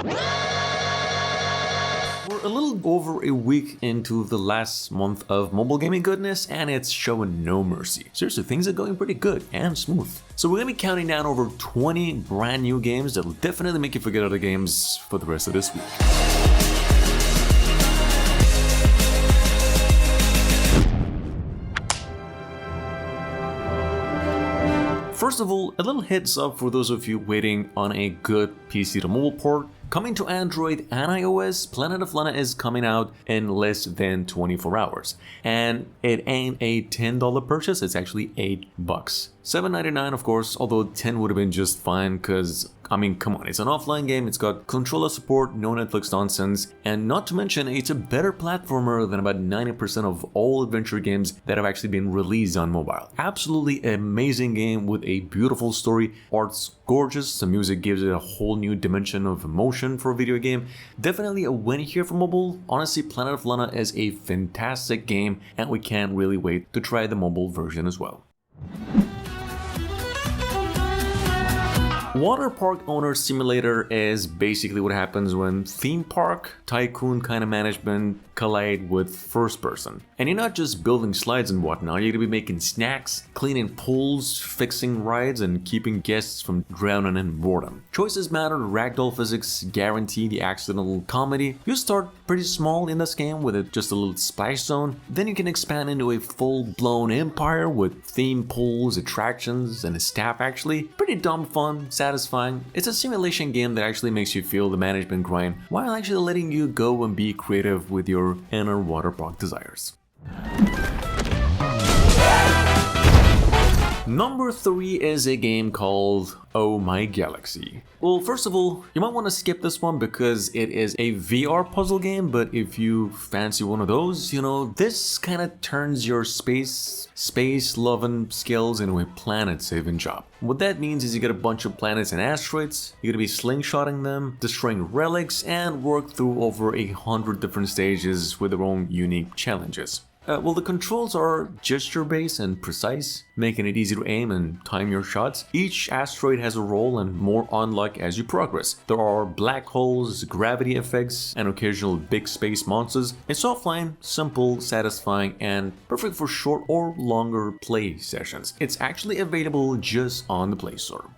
We're a little over a week into the last month of mobile gaming goodness, and it's showing no mercy. Seriously, things are going pretty good and smooth. So we're gonna be counting down over 20 brand new games that'll definitely make you forget other games for the rest of this week. First of all, a little heads up for those of you waiting on a good PC to mobile port. Coming to Android and iOS, Planet of Lana is coming out in less than 24 hours. And it ain't a $10 purchase, it's actually $8. $7.99 of course, although 10 would have been just fine because, I mean, come on, it's an offline game, it's got controller support, no Netflix nonsense, and not to mention it's a better platformer than about 90% of all adventure games that have actually been released on mobile. Absolutely amazing game with a beautiful story, art's gorgeous, the music gives it a whole new dimension of emotion for a video game. Definitely a win here for mobile. Honestly, Planet of Lana is a fantastic game and we can't really wait to try the mobile version as well. Water Park Owner Simulator is basically what happens when theme park, tycoon kind of management collide with first person. And you're not just building slides and whatnot, you're gonna be making snacks, cleaning pools, fixing rides, and keeping guests from drowning in boredom. Choices matter, ragdoll physics guarantee the accidental comedy. You start pretty small in this game with just a little splash zone, then you can expand into a full-blown empire with theme pools, attractions, and a staff actually. Pretty dumb fun, satisfying. It's a simulation game that actually makes you feel the management grind while actually letting you go and be creative with your inner water park desires. Number 3 is a game called Oh My Galaxy. Well, first of all, you might want to skip this one because it is a VR puzzle game, but if you fancy one of those, you know, this kind of turns your space-loving skills into a planet-saving job. What that means is you get a bunch of planets and asteroids, you're gonna be slingshotting them, destroying relics, and work through over 100 different stages with their own unique challenges. Well, the controls are gesture-based and precise, making it easy to aim and time your shots. Each asteroid has a role and more unlock as you progress. There are black holes, gravity effects, and occasional big space monsters. It's offline, simple, satisfying, and perfect for short or longer play sessions. It's actually available just on the Play Store.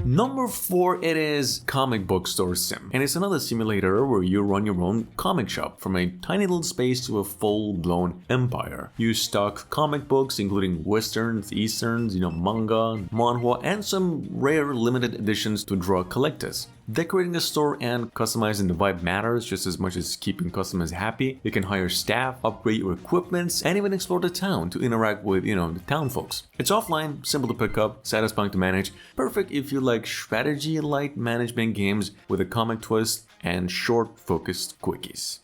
Number 4, it is Comic Book Store Sim, and it's another simulator where you run your own comic shop from a tiny little space to a full-blown empire. You stock comic books including westerns, easterns, manga, manhwa, and some rare limited editions to draw collectors. Decorating the store and customizing the vibe matters just as much as keeping customers happy. You can hire staff, upgrade your equipment, and even explore the town to interact with, the town folks. It's offline, simple to pick up, satisfying to manage, perfect if you like strategy-light management games with a comic twist and short, focused quickies.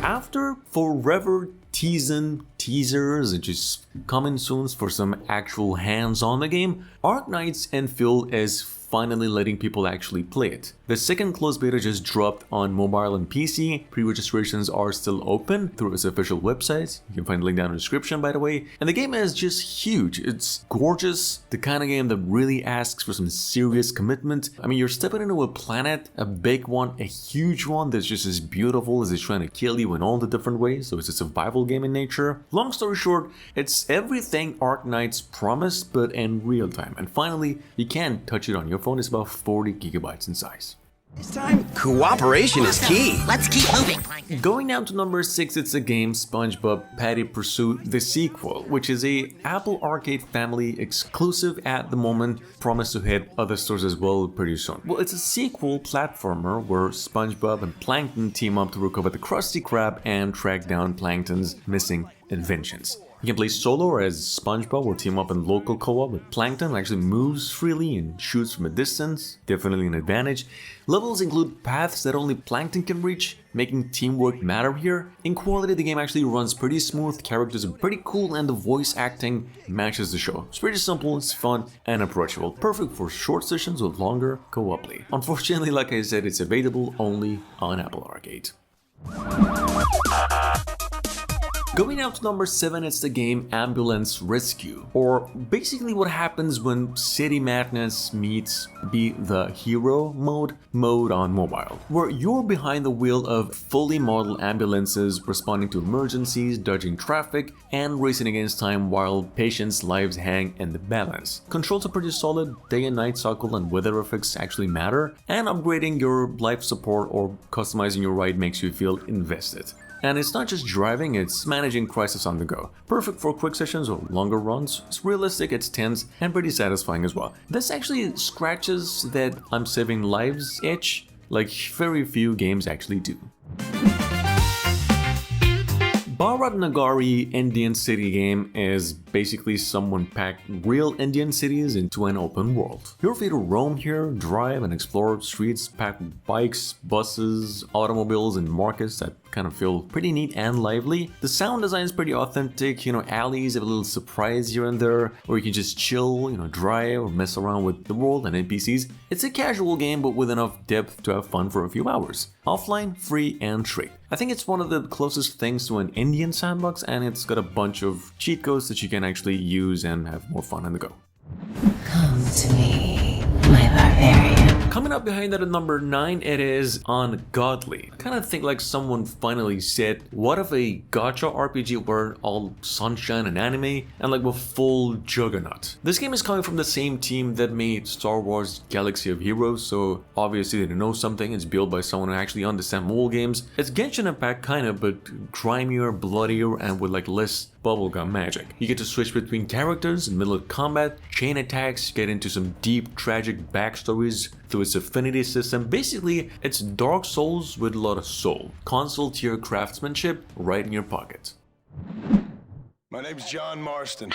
After forever teasing teasers and just coming soon for some actual hands-on the game, Arknight's Endfield is finally letting people actually play it. The second closed beta just dropped on mobile and PC. Pre-registrations are still open through its official website. You can find the link down in the description, by the way. And the game is just huge. It's gorgeous. The kind of game that really asks for some serious commitment. I mean, you're stepping into a planet, a big one, a huge one that's just as beautiful as it's trying to kill you in all the different ways. So it's a survival game in nature. Long story short, it's everything Arknights promised, but in real time. And finally, you can touch it on your phone. It's about 40 gigabytes in size. This time, cooperation is key. Let's keep moving. Going down to number 6, it's a game, SpongeBob Patty Pursuit, the sequel, which is a Apple Arcade family exclusive at the moment, promised to hit other stores as well pretty soon. Well, it's a sequel platformer where SpongeBob and Plankton team up to recover the Krusty Krab and track down Plankton's missing inventions. You can play solo or as SpongeBob or team up in local co-op with Plankton, who actually moves freely and shoots from a distance, definitely an advantage. Levels include paths that only Plankton can reach, making teamwork matter here. In quality, the game actually runs pretty smooth, characters are pretty cool, and the voice acting matches the show. It's pretty simple, it's fun, and approachable. Perfect for short sessions with longer co-op play. Unfortunately, like I said, it's available only on Apple Arcade. Going down to number 7, it's the game Ambulance Rescue, or basically what happens when City Madness meets Be the Hero mode on mobile, where you're behind the wheel of fully modeled ambulances responding to emergencies, dodging traffic, and racing against time while patients' lives hang in the balance. Controls are pretty solid, day and night cycle and weather effects actually matter, and upgrading your life support or customizing your ride makes you feel invested. And it's not just driving, it's managing crisis on the go. Perfect for quick sessions or longer runs. It's realistic, it's tense, and pretty satisfying as well. This actually scratches that I'm saving lives itch, like very few games actually do. Bharat Nagari Indian city game is basically someone packed real Indian cities into an open world. You're free to roam here, drive and explore streets packed with bikes, buses, automobiles and markets that kind of feel pretty neat and lively. The sound design is pretty authentic, alleys have a little surprise here and there, or you can just chill, drive or mess around with the world and NPCs. It's a casual game but with enough depth to have fun for a few hours. Offline, free and free. I think it's one of the closest things to an Indian sandbox, and it's got a bunch of cheat codes that you can actually use and have more fun on the go. Come to me, my barbarian. Coming up behind that at number 9, it is Ungodly. I kind of think like someone finally said, what if a gacha RPG were all sunshine and anime and like a full juggernaut? This game is coming from the same team that made Star Wars Galaxy of Heroes, so obviously they know something. It's built by someone who actually understands mobile games. It's Genshin Impact kinda, but grimier, bloodier, and with like less bubblegum magic. You get to switch between characters in the middle of combat, chain attacks, get into some deep tragic backstories through its affinity system. Basically, it's Dark Souls with a lot of soul. Console tier craftsmanship right in your pocket. My name's John Marston.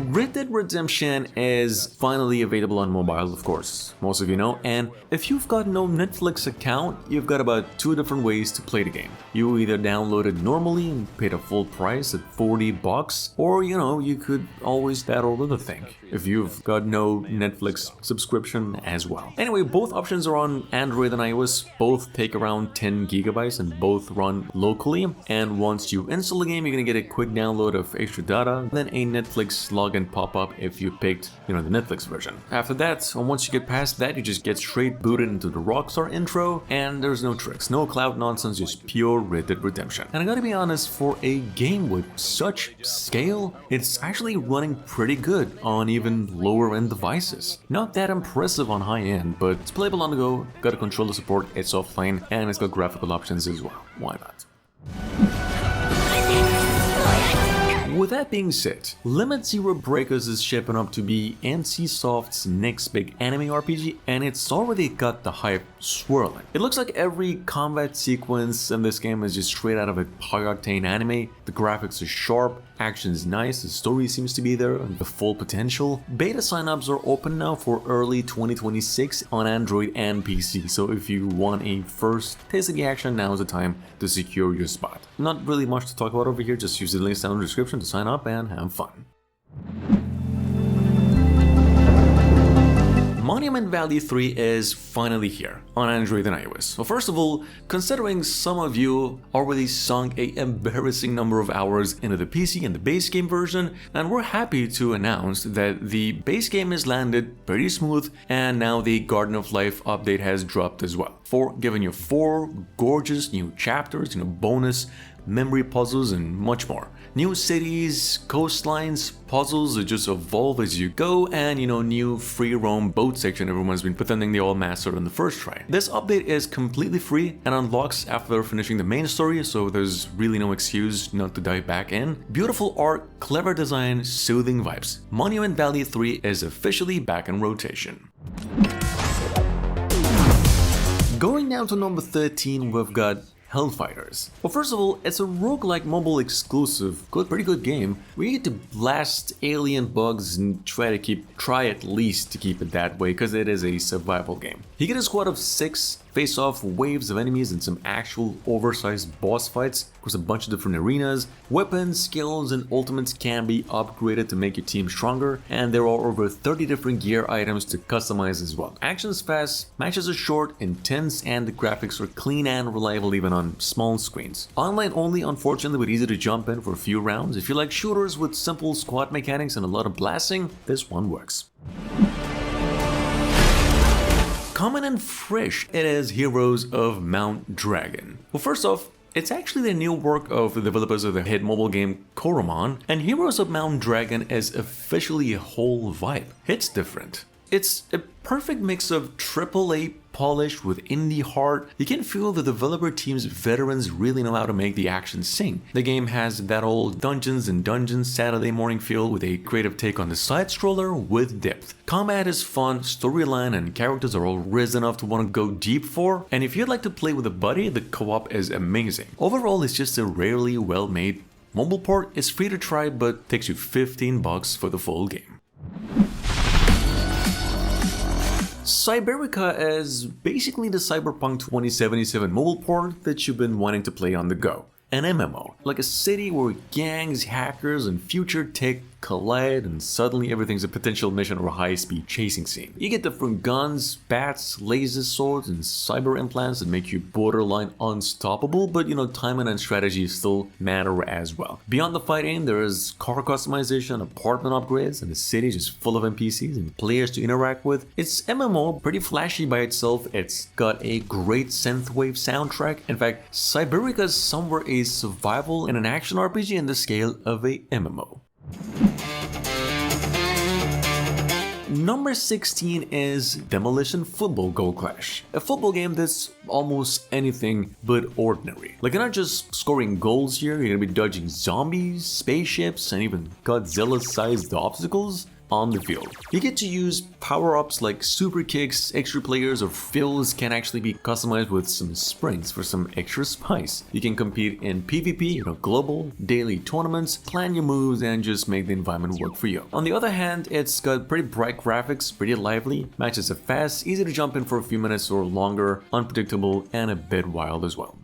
Red Dead Redemption is finally available on mobile, of course, most of you know, and if you've got no Netflix account, you've got about 2 different ways to play the game. You either download it normally and pay the full price at $40, or you could always battle with the thing if you've got no Netflix subscription as well. Anyway, both options are on Android and iOS, both take around 10 gigabytes and both run locally, and once you install the game, you're gonna get a quick download of extra data, then a Netflix login pop up if you picked, the Netflix version. After that, and once you get past that, you just get straight booted into the Rockstar intro, and there's no tricks, no cloud nonsense, just pure Red Dead Redemption. And I gotta be honest, for a game with such scale, it's actually running pretty good on even lower end devices. Not that impressive on high end, but it's playable on the go, got a controller support, it's offline, and it's got graphical options as well. Why not? With that being said, Limit Zero Breakers is shaping up to be NCSoft's next big anime RPG, and it's already got the hype swirling. It looks like every combat sequence in this game is just straight out of a high-octane anime. The graphics are sharp, action is nice, the story seems to be there and the full potential. Beta signups are open now for early 2026 on Android and PC, so if you want a first taste of the action, now is the time to secure your spot. Not really much to talk about over here, just use the links down in the description to sign up and have fun. Monument Valley 3 is finally here on Android and iOS. Well, first of all, considering some of you already sunk an embarrassing number of hours into the PC and the base game version, and we're happy to announce that the base game has landed pretty smooth, and now the Garden of Life update has dropped as well, giving you 4 gorgeous new chapters, bonus memory puzzles and much more. New cities, coastlines, puzzles that just evolve as you go, and new free roam boat section everyone's been pretending they all mastered on the first try. This update is completely free and unlocks after finishing the main story, so there's really no excuse not to dive back in. Beautiful art, clever design, soothing vibes. Monument Valley 3 is officially back in rotation. Going down to number 13, we've got Hellfighters. Well, first of all, it's a roguelike mobile exclusive, pretty good game, where you get to blast alien bugs and try at least to keep it that way, because it is a survival game. You get a squad of 6, face off waves of enemies and some actual oversized boss fights across a bunch of different arenas. Weapons, skills, and ultimates can be upgraded to make your team stronger, and there are over 30 different gear items to customize as well. Action is fast, matches are short, intense, and the graphics are clean and reliable even on small screens. Online only, unfortunately, but easy to jump in for a few rounds. If you like shooters with simple squad mechanics and a lot of blasting, this one works. Common and fresh, it is Heroes of Mount Dragon. Well, first off, it's actually the new work of the developers of the hit mobile game Coromon, and Heroes of Mount Dragon is officially a whole vibe. It's different. It's a perfect mix of AAA polish with indie heart. You can feel the developer team's veterans really know how to make the action sing. The game has that old Dungeons and Dungeons Saturday morning feel with a creative take on the side scroller with depth. Combat is fun, storyline and characters are all risen enough to want to go deep for, and if you'd like to play with a buddy, the co-op is amazing. Overall, it's just a rarely well-made mobile port. It's free to try but takes you $15 for the full game. Cyberpunk is basically the Cyberpunk 2077 mobile port that you've been wanting to play on the go. An MMO, like a city where gangs, hackers, and future tech collide and suddenly everything's a potential mission or a high-speed chasing scene. You get different guns, bats, laser swords, and cyber implants that make you borderline unstoppable, but timing and strategy still matter as well. Beyond the fighting, there is car customization, apartment upgrades, and the city just full of NPCs and players to interact with. It's MMO, pretty flashy by itself. It's got a great synthwave soundtrack. In fact, Cyberpunk is somewhere a survival and an action RPG in the scale of a MMO. Number 16 is Demolish Football Goal Clash, a football game that's almost anything but ordinary. Like, you're not just scoring goals here, you're gonna be dodging zombies, spaceships, and even Godzilla-sized obstacles on the field. You get to use power-ups like super kicks, extra players or fills can actually be customized with some sprints for some extra spice. You can compete in PvP, global, daily tournaments, plan your moves and just make the environment work for you. On the other hand, it's got pretty bright graphics, pretty lively, matches are fast, easy to jump in for a few minutes or longer, unpredictable and a bit wild as well.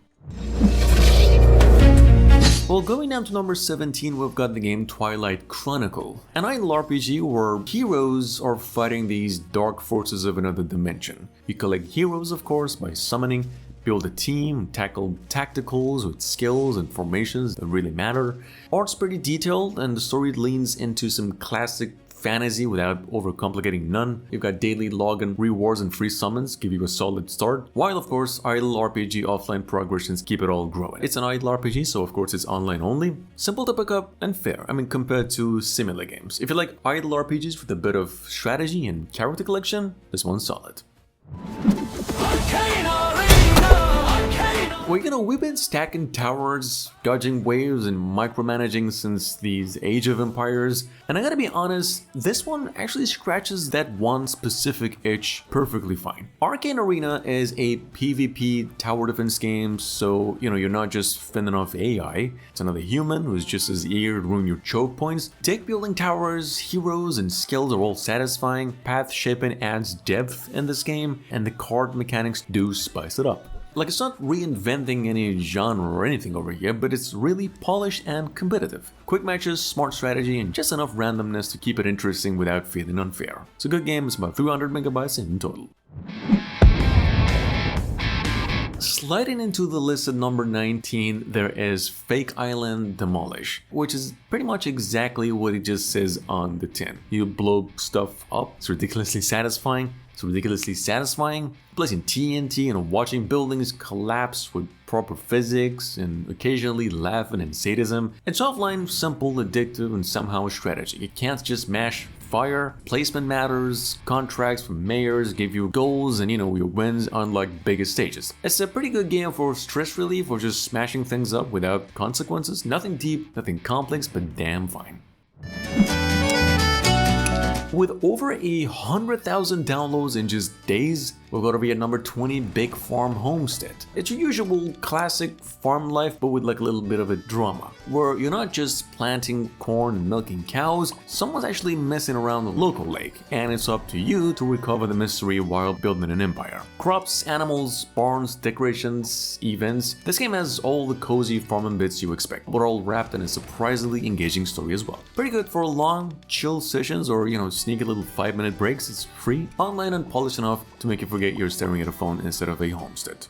Well, going down to number 17, we've got the game Twilight Chronicle, an idle RPG where heroes are fighting these dark forces of another dimension. You collect heroes, of course, by summoning, build a team, tackle tacticals with skills and formations that really matter. Art's pretty detailed and the story leans into some classic fantasy without overcomplicating none. You've got daily login rewards and free summons give you a solid start, while of course idle RPG offline progressions keep it all growing. It's an idle RPG, so of course it's online only, simple to pick up and fair, compared to similar games. If you like idle RPGs with a bit of strategy and character collection, this one's solid. Well, we've been stacking towers, dodging waves, and micromanaging since these Age of Empires, and I gotta be honest, this one actually scratches that one specific itch perfectly fine. Arcane Arena is a PvP tower defense game, so you're not just fending off AI, it's another human who's just as eager to ruin your choke points. Deck building towers, heroes, and skills are all satisfying, path shaping adds depth in this game, and the card mechanics do spice it up. Like, it's not reinventing any genre or anything over here, but it's really polished and competitive. Quick matches, smart strategy, and just enough randomness to keep it interesting without feeling unfair. It's a good game, it's about 300 megabytes in total. Sliding into the list at number 19, there is Fake Island Demolish, which is pretty much exactly what it just says on the tin. You blow stuff up, it's ridiculously satisfying. Placing TNT and watching buildings collapse with proper physics and occasionally laughing and sadism. It's offline, simple, addictive, and somehow a strategy. You can't just mash fire. Placement matters, contracts from mayors give you goals and your wins unlike bigger stages. It's a pretty good game for stress relief or just smashing things up without consequences. Nothing deep, nothing complex, but damn fine. With over 100,000 downloads in just days, we've got over here at number 20, Big Farm Homestead. It's your usual classic farm life, but with like a little bit of a drama, where you're not just planting corn and milking cows, someone's actually messing around the local lake, and it's up to you to recover the mystery while building an empire. Crops, animals, barns, decorations, events. This game has all the cozy farming bits you expect, but all wrapped in a surprisingly engaging story as well. Pretty good for long, chill sessions or, sneaky little 5-minute breaks. It's free, online, and polished enough to make you forget you're staring at a phone instead of a homestead.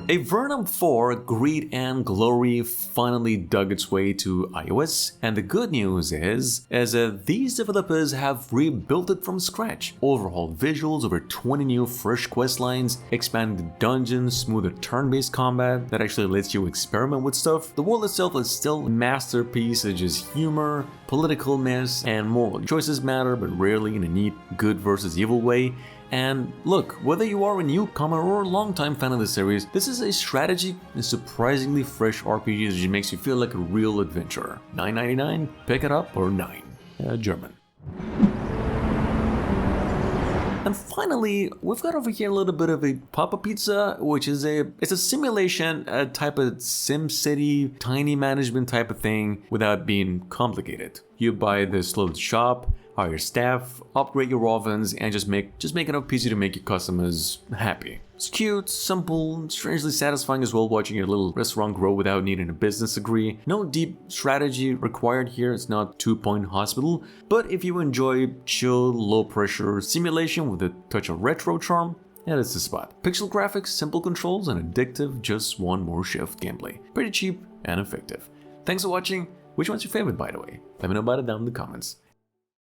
A Vernum 4 Greed and Glory finally dug its way to iOS, and the good news is that these developers have rebuilt it from scratch. Overhauled visuals, over 20 new fresh quest lines, expanded dungeons, smoother turn-based combat that actually lets you experiment with stuff. The world itself is still a masterpiece of just humor, political mess, and moral choices matter, but rarely in a neat good versus evil way. And look, whether you are a newcomer or a longtime fan of the series, this is a strategy and surprisingly fresh RPG that just makes you feel like a real adventurer. $9.99, pick it up, or 9. German. And finally, we've got over here a little bit of a Papa Pizza, which is it's a simulation, a type of SimCity, tiny management type of thing without being complicated. You buy this little shop, hire staff, upgrade your ovens, and just make enough pizza to make your customers happy. It's cute, simple, strangely satisfying as well watching your little restaurant grow without needing a business degree. No deep strategy required here, it's not 2 Point Hospital, but if you enjoy chill, low pressure simulation with a touch of retro charm, yeah, that's the spot. Pixel graphics, simple controls, and addictive just one more shift gameplay. Pretty cheap and effective. Thanks for watching. Which one's your favorite, by the way? Let me know about it down in the comments.